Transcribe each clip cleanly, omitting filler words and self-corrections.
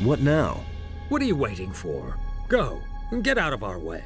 What now? What are you waiting for? Go, and get out of our way.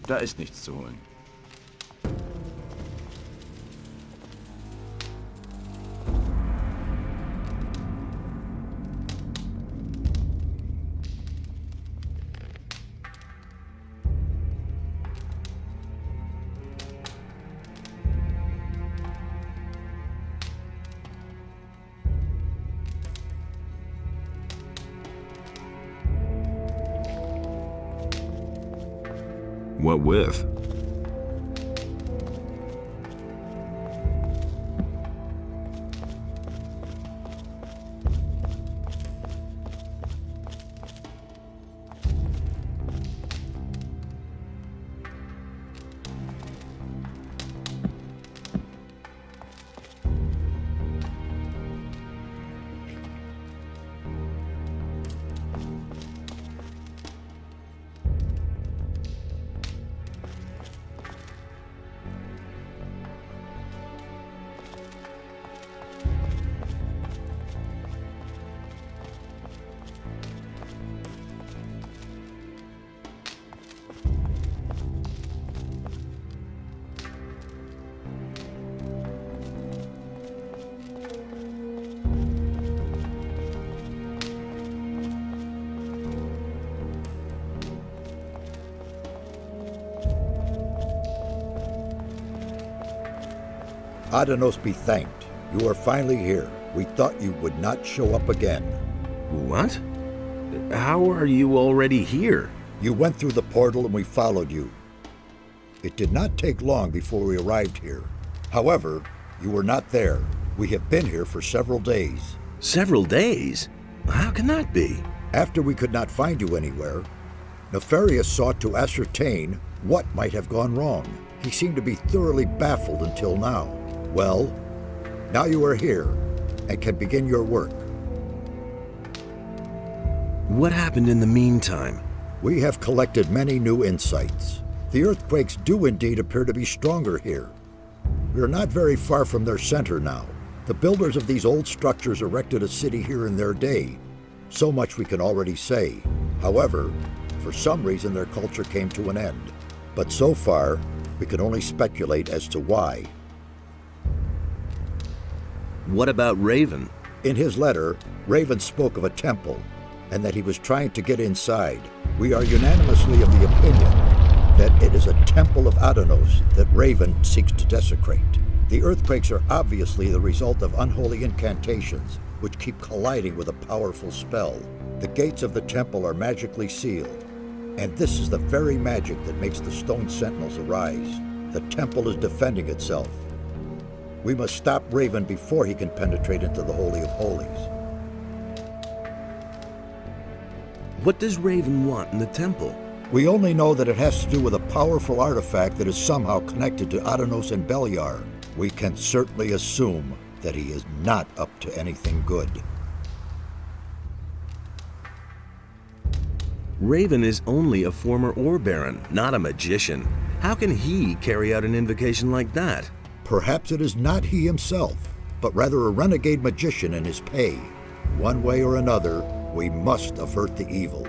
Da ist nichts zu holen. What with? Adanos be thanked. You are finally here. We thought you would not show up again. What? How are you already here? You went through the portal and we followed you. It did not take long before we arrived here. However, you were not there. We have been here for several days. Several days? How can that be? After we could not find you anywhere, Nefarious sought to ascertain what might have gone wrong. He seemed to be thoroughly baffled until now. Well, now you are here and can begin your work. What happened in the meantime? We have collected many new insights. The earthquakes do indeed appear to be stronger here. We are not very far from their center now. The builders of these old structures erected a city here in their day. So much we can already say. However, for some reason their culture came to an end. But so far, we can only speculate as to why. What about Raven? In his letter, Raven spoke of a temple, and that he was trying to get inside. We are unanimously of the opinion that it is a temple of Adanos that Raven seeks to desecrate. The earthquakes are obviously the result of unholy incantations, which keep colliding with a powerful spell. The gates of the temple are magically sealed, and this is the very magic that makes the stone sentinels arise. The temple is defending itself. We must stop Raven before he can penetrate into the Holy of Holies. What does Raven want in the temple? We only know that it has to do with a powerful artifact that is somehow connected to Adanos and Beliar. We can certainly assume that he is not up to anything good. Raven is only a former ore baron, not a magician. How can he carry out an invocation like that? Perhaps it is not he himself, but rather a renegade magician in his pay. One way or another, we must avert the evil.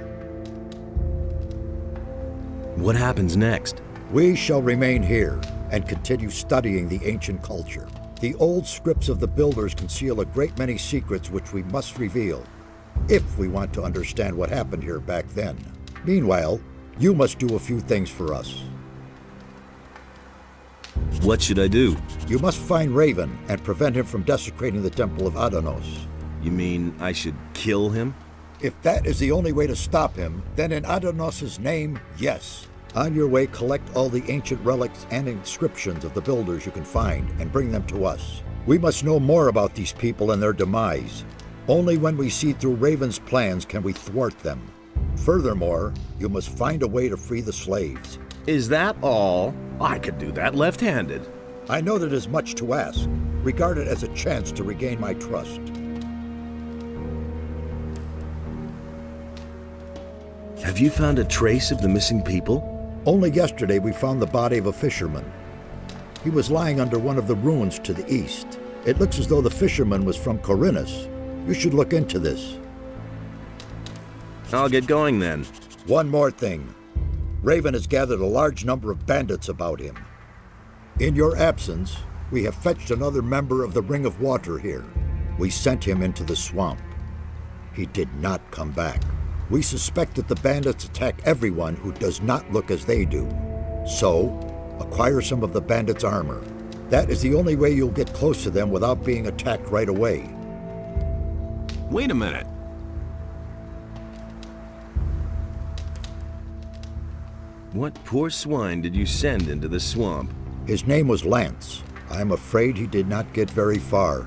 What happens next? We shall remain here and continue studying the ancient culture. The old scripts of the builders conceal a great many secrets which we must reveal, if we want to understand what happened here back then. Meanwhile, you must do a few things for us. What should I do? You must find Raven and prevent him from desecrating the Temple of Adanos. You mean I should kill him? If that is the only way to stop him, then in Adanos' name, yes. On your way, collect all the ancient relics and inscriptions of the builders you can find and bring them to us. We must know more about these people and their demise. Only when we see through Raven's plans can we thwart them. Furthermore, you must find a way to free the slaves. Is that all? I could do that left-handed. I know that is much to ask. Regard it as a chance to regain my trust. Have you found a trace of the missing people? Only yesterday we found the body of a fisherman. He was lying under one of the ruins to the east. It looks as though the fisherman was from Khorinis. You should look into this. I'll get going then. One more thing. Raven has gathered a large number of bandits about him. In your absence, we have fetched another member of the Ring of Water here. We sent him into the swamp. He did not come back. We suspect that the bandits attack everyone who does not look as they do. So, acquire some of the bandits' armor. That is the only way you'll get close to them without being attacked right away. Wait a minute. What poor swine did you send into the swamp? His name was Lance. I'm afraid he did not get very far.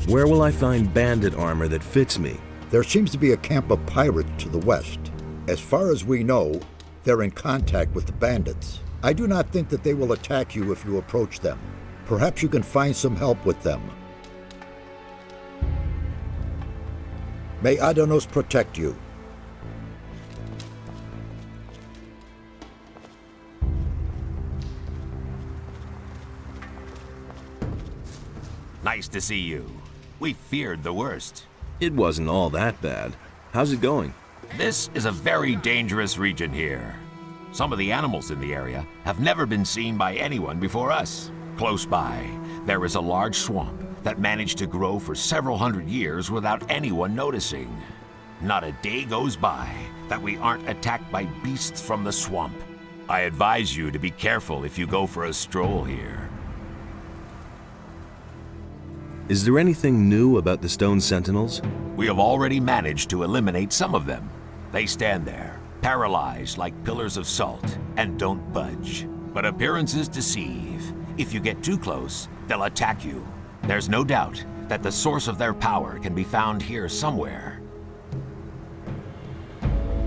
Where will I find bandit armor that fits me? There seems to be a camp of pirates to the west. As far as we know, they're in contact with the bandits. I do not think that they will attack you if you approach them. Perhaps you can find some help with them. May Adanos protect you. Nice to see you. We feared the worst. It wasn't all that bad. How's it going? This is a very dangerous region here. Some of the animals in the area have never been seen by anyone before us. Close by, there is a large swamp that managed to grow for several hundred years without anyone noticing. Not a day goes by that we aren't attacked by beasts from the swamp. I advise you to be careful if you go for a stroll here. Is there anything new about the Stone Sentinels? We have already managed to eliminate some of them. They stand there, paralyzed like pillars of salt, and don't budge. But appearances deceive. If you get too close, they'll attack you. There's no doubt that the source of their power can be found here somewhere.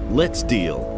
Let's deal.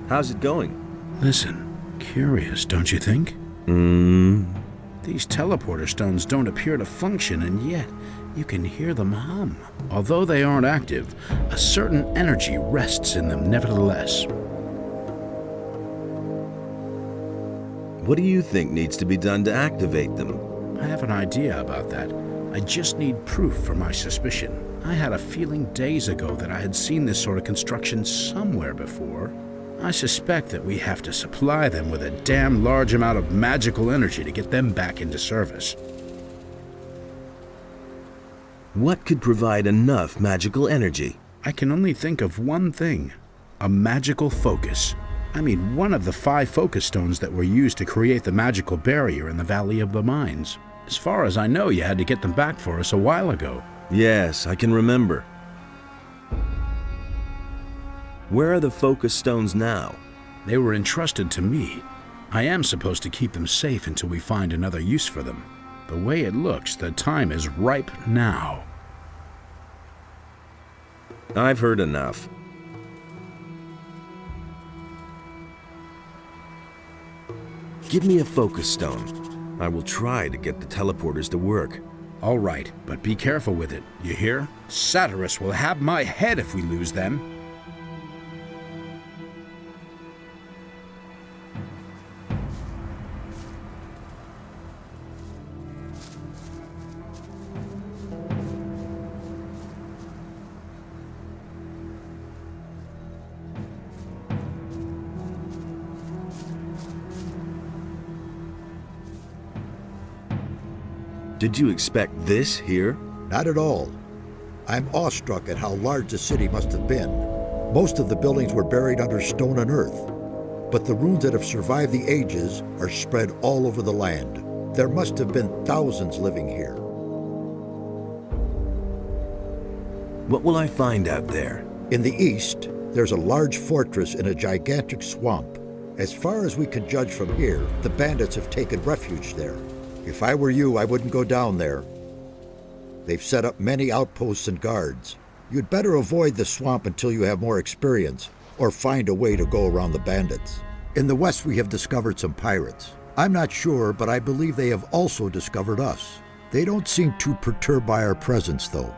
How's it going? Listen, curious, don't you think? These teleporter stones don't appear to function, and yet you can hear them hum. Although they aren't active, a certain energy rests in them nevertheless. What do you think needs to be done to activate them? I have an idea about that. I just need proof for my suspicion. I had a feeling days ago that I had seen this sort of construction somewhere before. I suspect that we have to supply them with a damn large amount of magical energy to get them back into service. What could provide enough magical energy? I can only think of one thing: a magical focus. I mean, one of the 5 focus stones that were used to create the magical barrier in the Valley of the Mines. As far as I know, you had to get them back for us a while ago. Yes, I can remember. Where are the focus stones now? They were entrusted to me. I am supposed to keep them safe until we find another use for them. The way it looks, the time is ripe now. I've heard enough. Give me a focus stone. I will try to get the teleporters to work. All right, but be careful with it. You hear? Satyrus will have my head if we lose them. Did you expect this here? Not at all. I'm awestruck at how large the city must have been. Most of the buildings were buried under stone and earth, but the ruins that have survived the ages are spread all over the land. There must have been thousands living here. What will I find out there? In the east, there's a large fortress in a gigantic swamp. As far as we can judge from here, the bandits have taken refuge there. If I were you, I wouldn't go down there. They've set up many outposts and guards. You'd better avoid the swamp until you have more experience, or find a way to go around the bandits. In the west, we have discovered some pirates. I'm not sure, but I believe they have also discovered us. They don't seem too perturbed by our presence, though.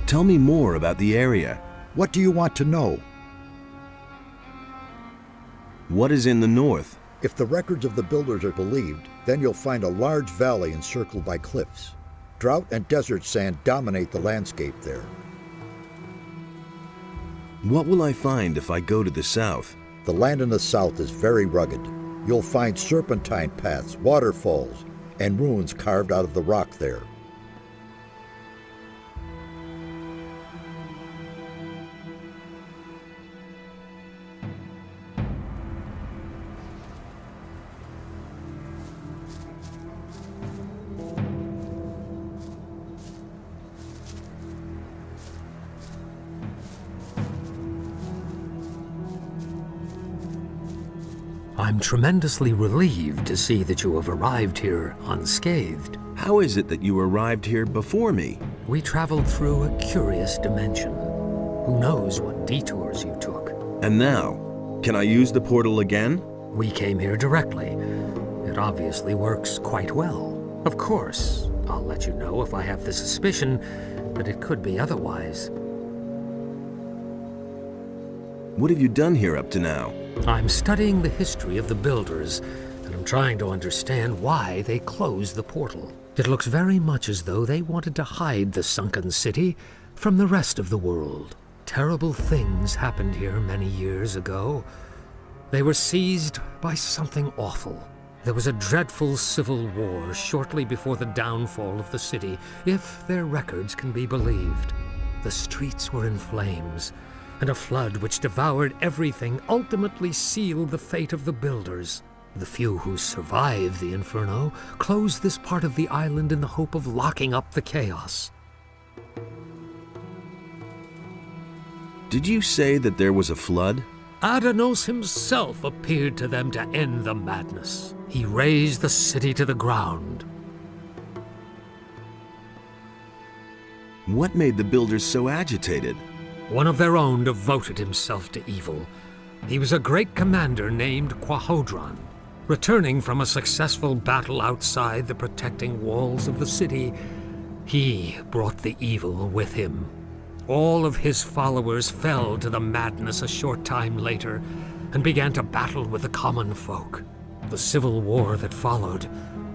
Tell me more about the area. What do you want to know? What is in the north? If the records of the builders are believed, then you'll find a large valley encircled by cliffs. Drought and desert sand dominate the landscape there. What will I find if I go to the south? The land in the south is very rugged. You'll find serpentine paths, waterfalls, and ruins carved out of the rock there. I'm tremendously relieved to see that you have arrived here unscathed. How is it that you arrived here before me? We traveled through a curious dimension. Who knows what detours you took? And now, can I use the portal again? We came here directly. It obviously works quite well. Of course, I'll let you know if I have the suspicion that it could be otherwise. What have you done here up to now? I'm studying the history of the builders, and I'm trying to understand why they closed the portal. It looks very much as though they wanted to hide the sunken city from the rest of the world. Terrible things happened here many years ago. They were seized by something awful. There was a dreadful civil war shortly before the downfall of the city, if their records can be believed. The streets were in flames, and a flood which devoured everything ultimately sealed the fate of the builders. The few who survived the inferno closed this part of the island in the hope of locking up the chaos. Did you say that there was a flood? Adanos himself appeared to them to end the madness. He razed the city to the ground. What made the builders so agitated? One of their own devoted himself to evil. He was a great commander named Quahodron. Returning from a successful battle outside the protecting walls of the city, he brought the evil with him. All of his followers fell to the madness a short time later and began to battle with the common folk. The civil war that followed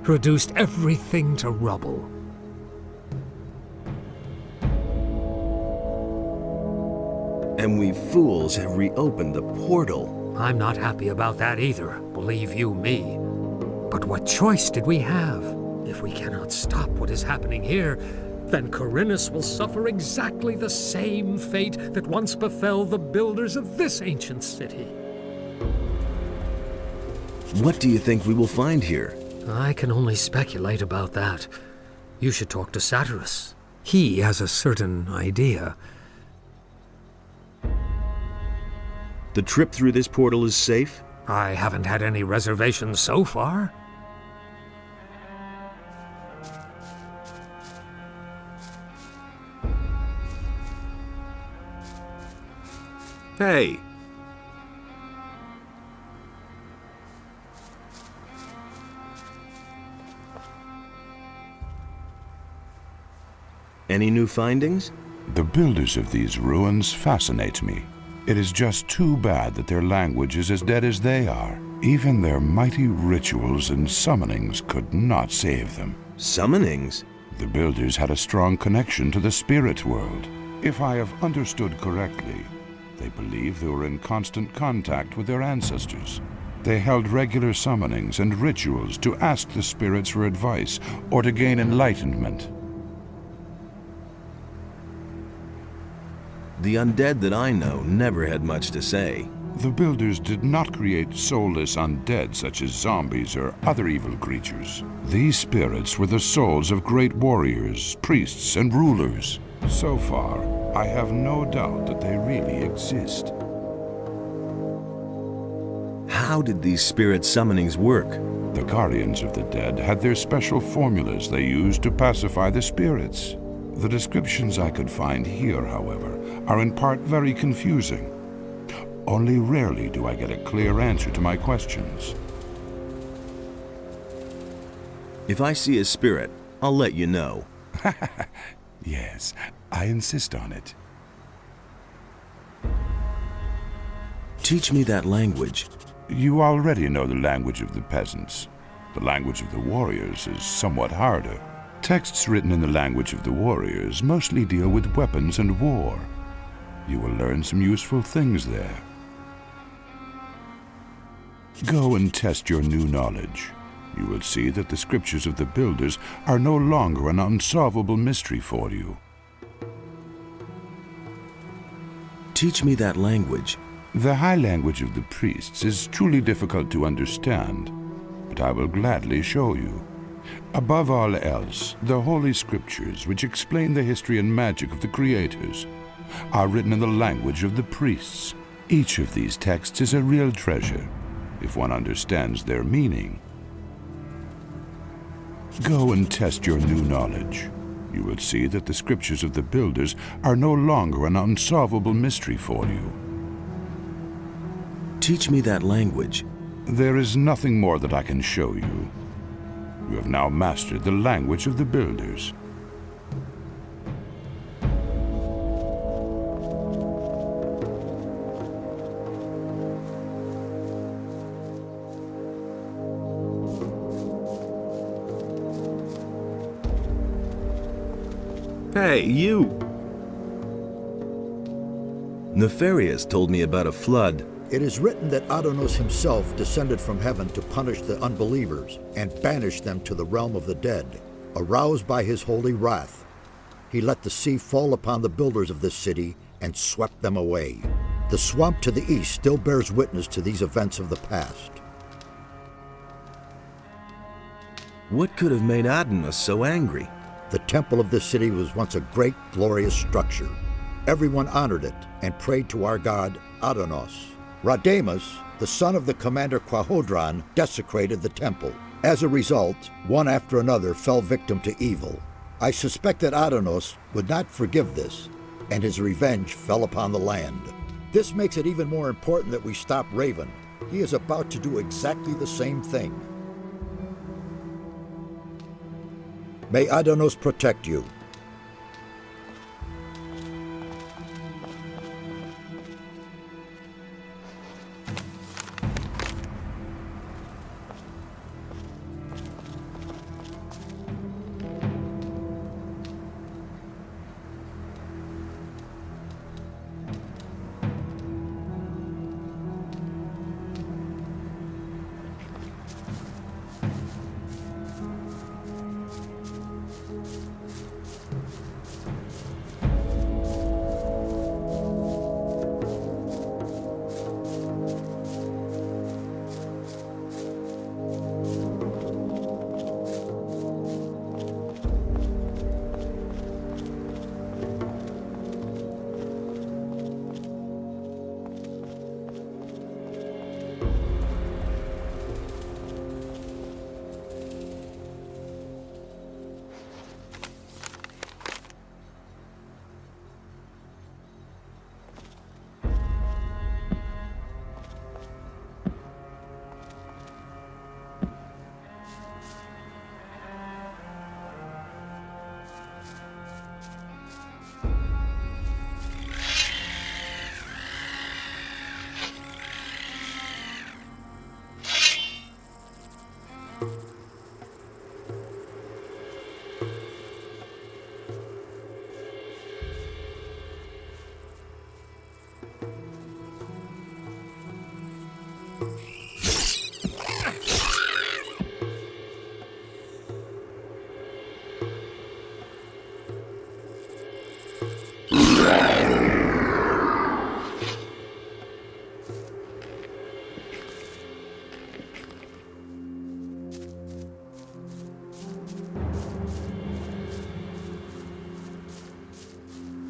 reduced everything to rubble. And we fools have reopened the portal. I'm not happy about that either, believe you me. But what choice did we have? If we cannot stop what is happening here, then Khorinis will suffer exactly the same fate that once befell the builders of this ancient city. What do you think we will find here? I can only speculate about that. You should talk to Satyrus. He has a certain idea. The trip through this portal is safe? I haven't had any reservations so far. Hey! Any new findings? The builders of these ruins fascinate me. It is just too bad that their language is as dead as they are. Even their mighty rituals and summonings could not save them. Summonings? The builders had a strong connection to the spirit world. If I have understood correctly, they believe they were in constant contact with their ancestors. They held regular summonings and rituals to ask the spirits for advice or to gain enlightenment. The undead that I know never had much to say. The builders did not create soulless undead such as zombies or other evil creatures. These spirits were the souls of great warriors, priests, and rulers. So far, I have no doubt that they really exist. How did these spirit summonings work? The guardians of the dead had their special formulas they used to pacify the spirits. The descriptions I could find here, however, are in part very confusing. Only rarely do I get a clear answer to my questions. If I see a spirit, I'll let you know. Yes, I insist on it. Teach me that language. You already know the language of the peasants. The language of the warriors is somewhat harder. Texts written in the language of the warriors mostly deal with weapons and war. You will learn some useful things there. Go and test your new knowledge. You will see that the scriptures of the builders are no longer an unsolvable mystery for you. Teach me that language. The high language of the priests is truly difficult to understand, but I will gladly show you. Above all else, the Holy Scriptures, which explain the history and magic of the creators, are written in the language of the priests. Each of these texts is a real treasure, if one understands their meaning. Go and test your new knowledge. You will see that the scriptures of the builders are no longer an unsolvable mystery for you. Teach me that language. There is nothing more that I can show you. You have now mastered the language of the builders. Hey, you! Nefarious told me about a flood. It is written that Adonos himself descended from heaven to punish the unbelievers and banish them to the realm of the dead. Aroused by his holy wrath, he let the sea fall upon the builders of this city and swept them away. The swamp to the east still bears witness to these events of the past. What could have made Adonos so angry? The temple of this city was once a great, glorious structure. Everyone honored it and prayed to our god, Adonos. Radamus, the son of the commander Quahodron, desecrated the temple. As a result, one after another fell victim to evil. I suspect that Adonos would not forgive this, and his revenge fell upon the land. This makes it even more important that we stop Raven. He is about to do exactly the same thing. May Adanos protect you.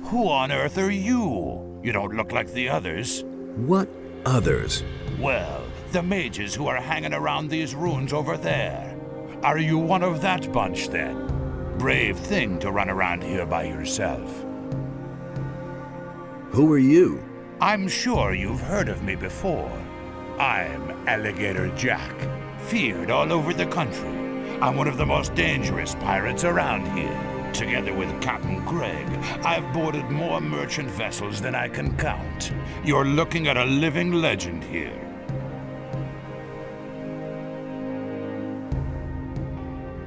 Who on earth are you? You don't look like the others. What others? Well, the mages who are hanging around these ruins over there. Are you one of that bunch, then? Brave thing to run around here by yourself. Who are you? I'm sure you've heard of me before. I'm Alligator Jack, feared all over the country. I'm one of the most dangerous pirates around here. Together with Captain Greg, I've boarded more merchant vessels than I can count. You're looking at a living legend here.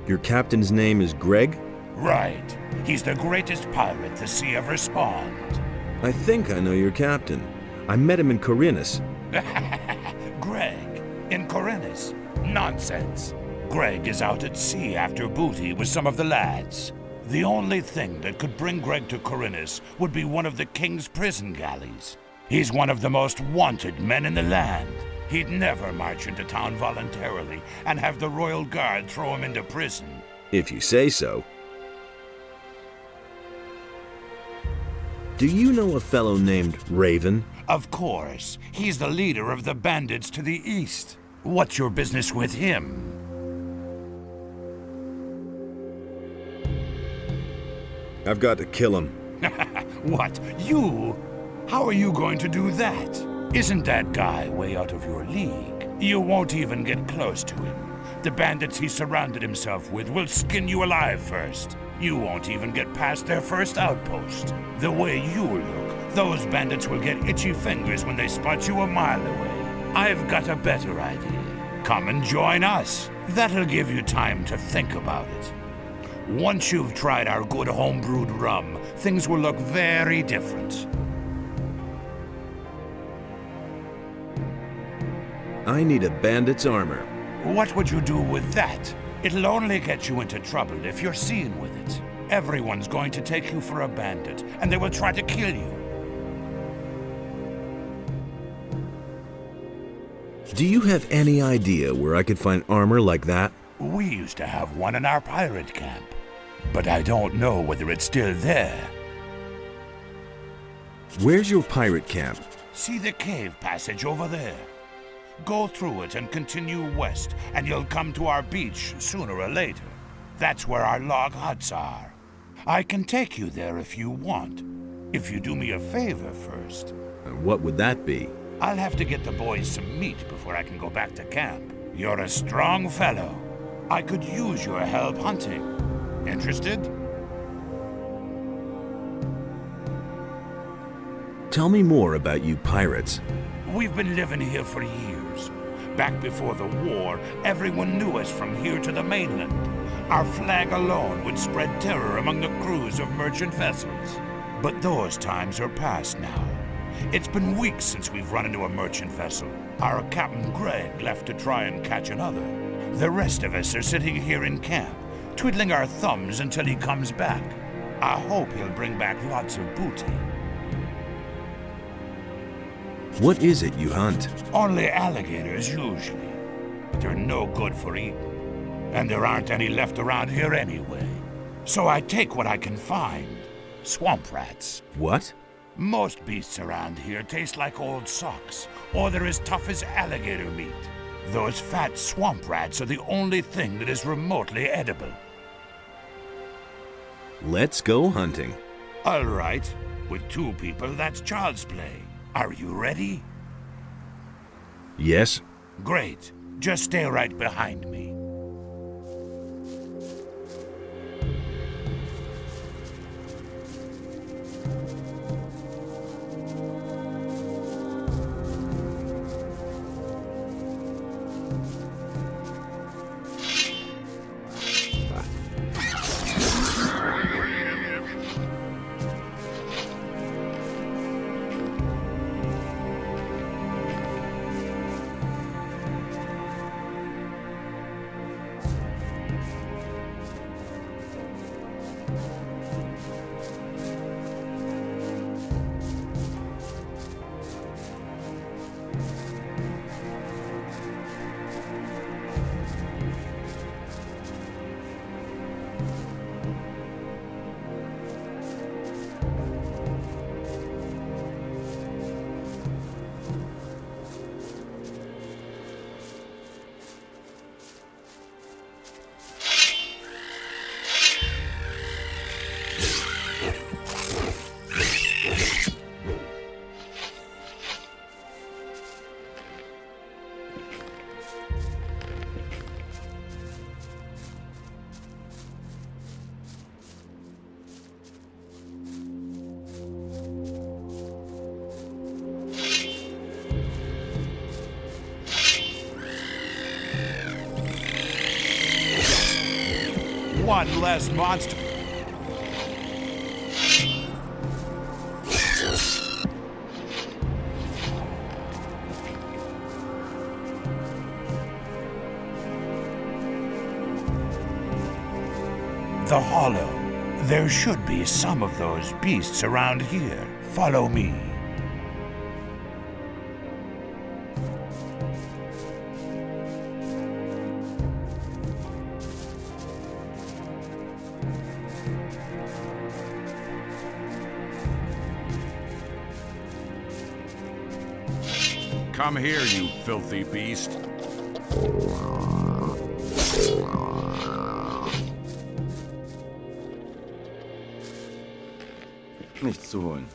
Your captain's name is Greg? Right. He's the greatest pirate the sea ever spawned. I think I know your captain. I met him in Khorinis. Greg, in Khorinis? Nonsense. Greg is out at sea after booty with some of the lads. The only thing that could bring Greg to Khorinis would be one of the king's prison galleys. He's one of the most wanted men in the land. He'd never march into town voluntarily and have the royal guard throw him into prison. If you say so. Do you know a fellow named Raven? Of course. He's the leader of the bandits to the east. What's your business with him? I've got to kill him. What? You? How are you going to do that? Isn't that guy way out of your league? You won't even get close to him. The bandits he surrounded himself with will skin you alive first. You won't even get past their first outpost. The way you look, those bandits will get itchy fingers when they spot you a mile away. I've got a better idea. Come and join us. That'll give you time to think about it. Once you've tried our good homebrewed rum, things will look very different. I need a bandit's armor. What would you do with that? It'll only get you into trouble if you're seen with it. Everyone's going to take you for a bandit, and they will try to kill you. Do you have any idea where I could find armor like that? We used to have one in our pirate camp, but I don't know whether it's still there. Where's your pirate camp? See the cave passage over there? Go through it and continue west, and you'll come to our beach sooner or later. That's where our log huts are. I can take you there if you want. If you do me a favor first. What would that be? I'll have to get the boys some meat before I can go back to camp. You're a strong fellow. I could use your help hunting. Interested? Tell me more about you pirates. We've been living here for years. Back before the war, everyone knew us from here to the mainland. Our flag alone would spread terror among the crews of merchant vessels. But those times are past now. It's been weeks since we've run into a merchant vessel. Our Captain Greg left to try and catch another. The rest of us are sitting here in camp, twiddling our thumbs until he comes back. I hope he'll bring back lots of booty. What is it you hunt? Only alligators, usually. But they're no good for eating. And there aren't any left around here anyway. So I take what I can find. Swamp rats. What? Most beasts around here taste like old socks, or they're as tough as alligator meat. Those fat swamp rats are the only thing that is remotely edible. Let's go hunting. All right. With 2 people, that's child's play. Are you ready? Yes. Great. Just stay right behind me. One less monster. The Hollow. There should be some of those beasts around here. Follow me. Come here, you filthy beast. Nichts zu holen.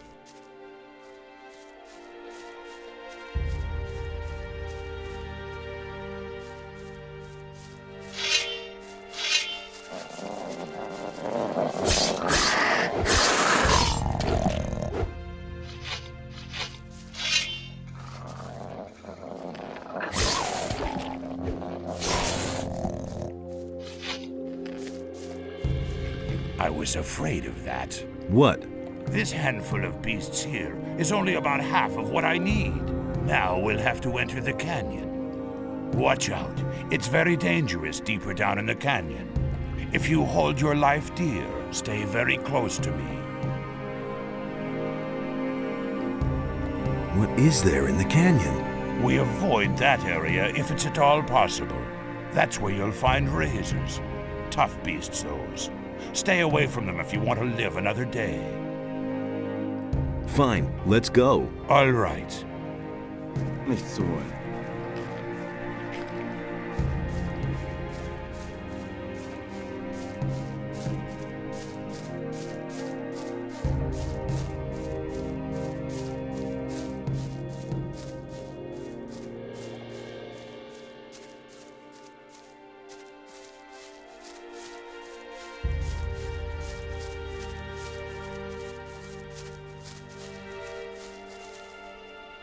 I was afraid of that. What? This handful of beasts here is only about half of what I need. Now we'll have to enter the canyon. Watch out. It's very dangerous deeper down in the canyon. If you hold your life dear, stay very close to me. What is there in the canyon? We avoid that area if it's at all possible. That's where you'll find razors. Tough beasts, those. Stay away from them if you want to live another day. Fine, let's go. All right. Nichts zu holen.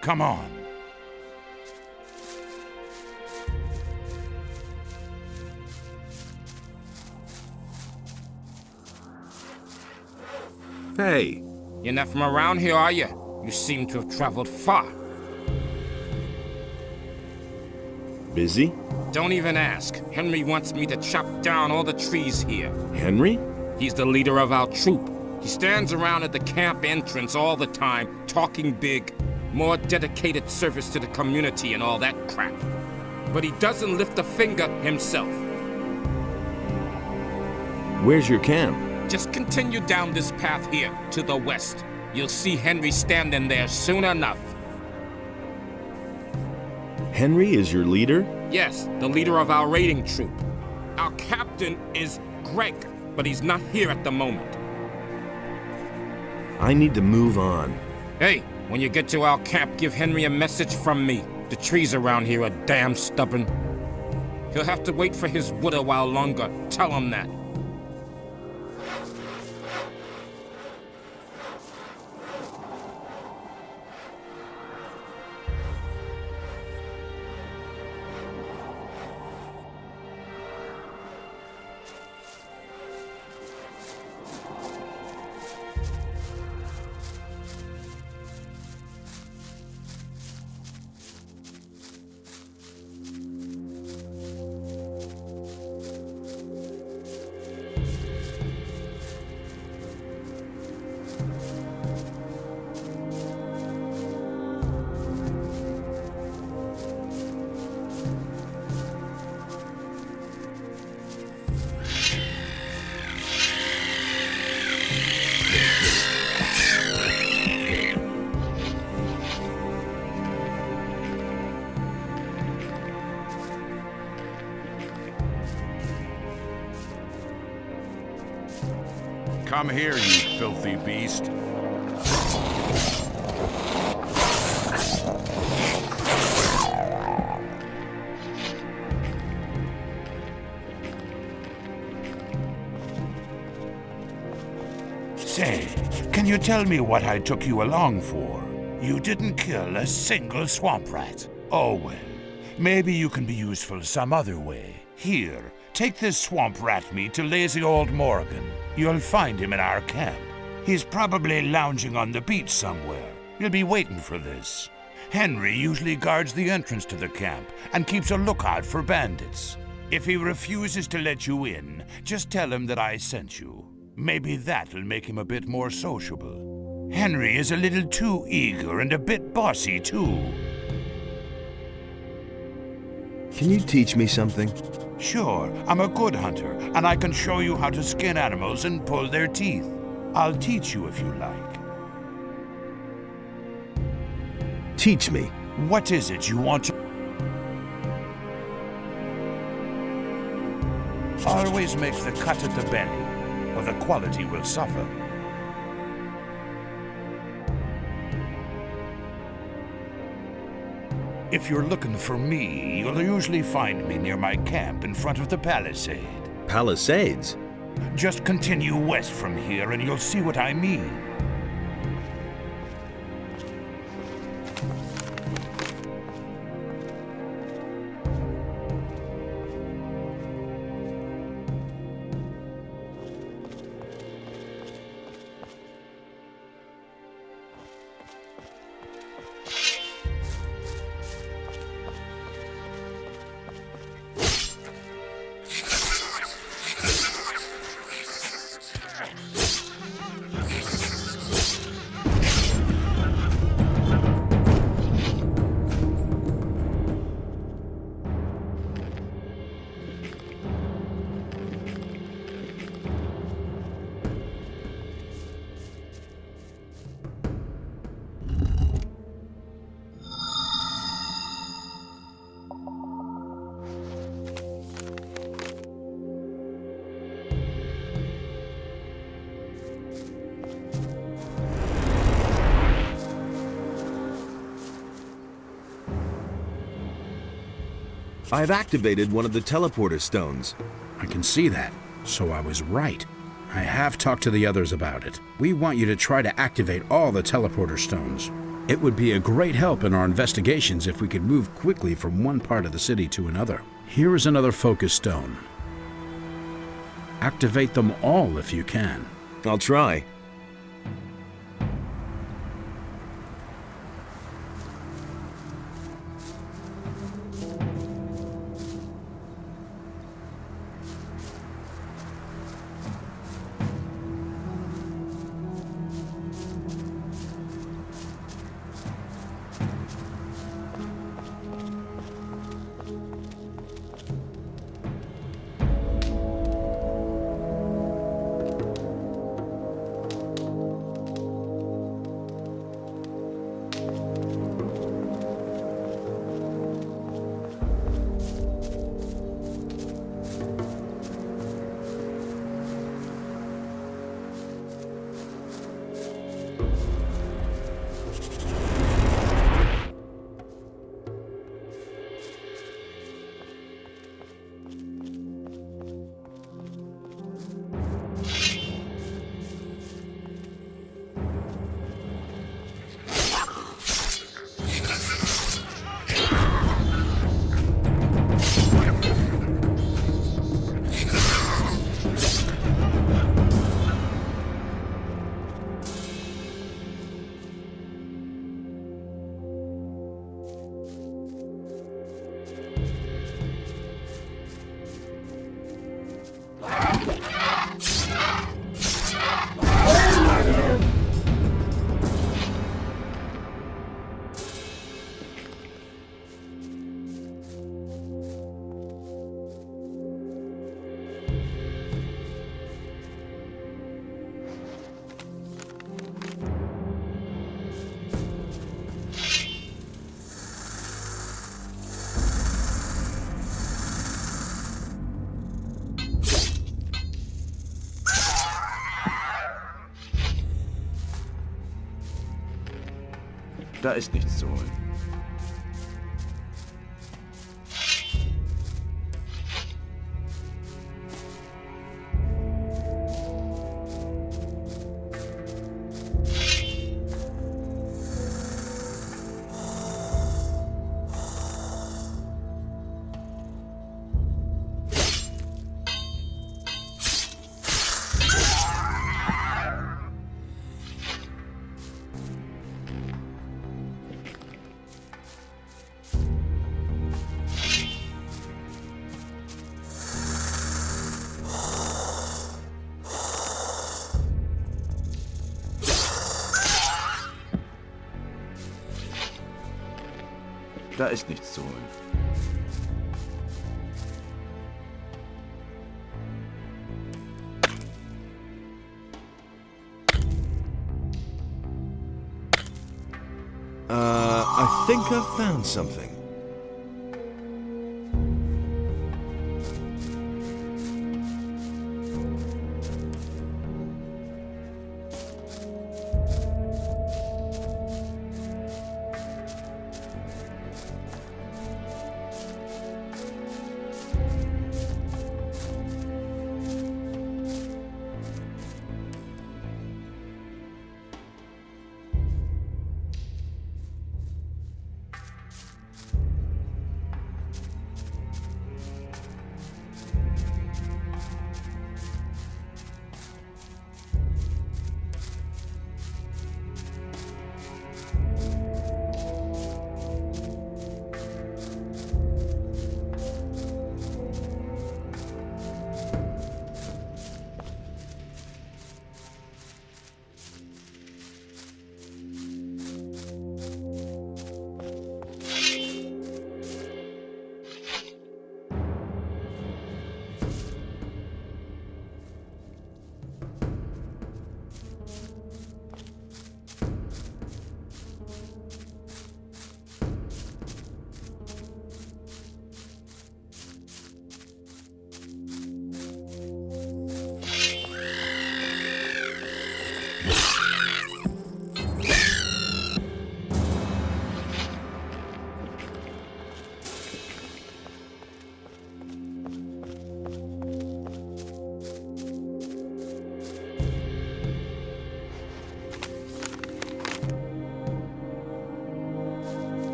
Come on. Hey, You're not from around here, are you? You seem to have traveled far. busy? Don't even ask. Henry wants me to chop down all the trees here. Henry? He's the leader of our troop. He stands around at the camp entrance all the time, talking big. More dedicated service to the community and all that crap. But he doesn't lift a finger himself. Where's your camp? Just continue down this path here, to the west. You'll see Henry standing there soon enough. Henry is your leader? Yes, the leader of our raiding troop. Our captain is Greg, but he's not here at the moment. I need to move on. Hey, when you get to our camp, give Henry a message from me. The trees around here are damn stubborn. He'll have to wait for his wood a while longer. Tell him that. Come here, you filthy beast. Say, can you tell me what I took you along for? You didn't kill a single swamp rat. Oh well, maybe you can be useful some other way. Here, take this swamp rat meat to lazy old Morgan. You'll find him in our camp. He's probably lounging on the beach somewhere. You'll be waiting for this. Henry usually guards the entrance to the camp and keeps a lookout for bandits. If he refuses to let you in, just tell him that I sent you. Maybe that'll make him a bit more sociable. Henry is a little too eager and a bit bossy, too. Can you teach me something? Sure, I'm a good hunter, and I can show you how to skin animals and pull their teeth. I'll teach you if you like. Teach me. What is it you want to... Always make the cut at the belly, or the quality will suffer. If you're looking for me, you'll usually find me near my camp in front of the palisade. Palisades? Just continue west from here and you'll see what I mean. I've activated one of the teleporter stones. I can see that, so I was right. I have talked to the others about it. We want you to try to activate all the teleporter stones. It would be a great help in our investigations if we could move quickly from one part of the city to another. Here is another focus stone. Activate them all if you can. I'll try. Da ist nichts zu holen. Da ist nichts zu holen. I think I've found something.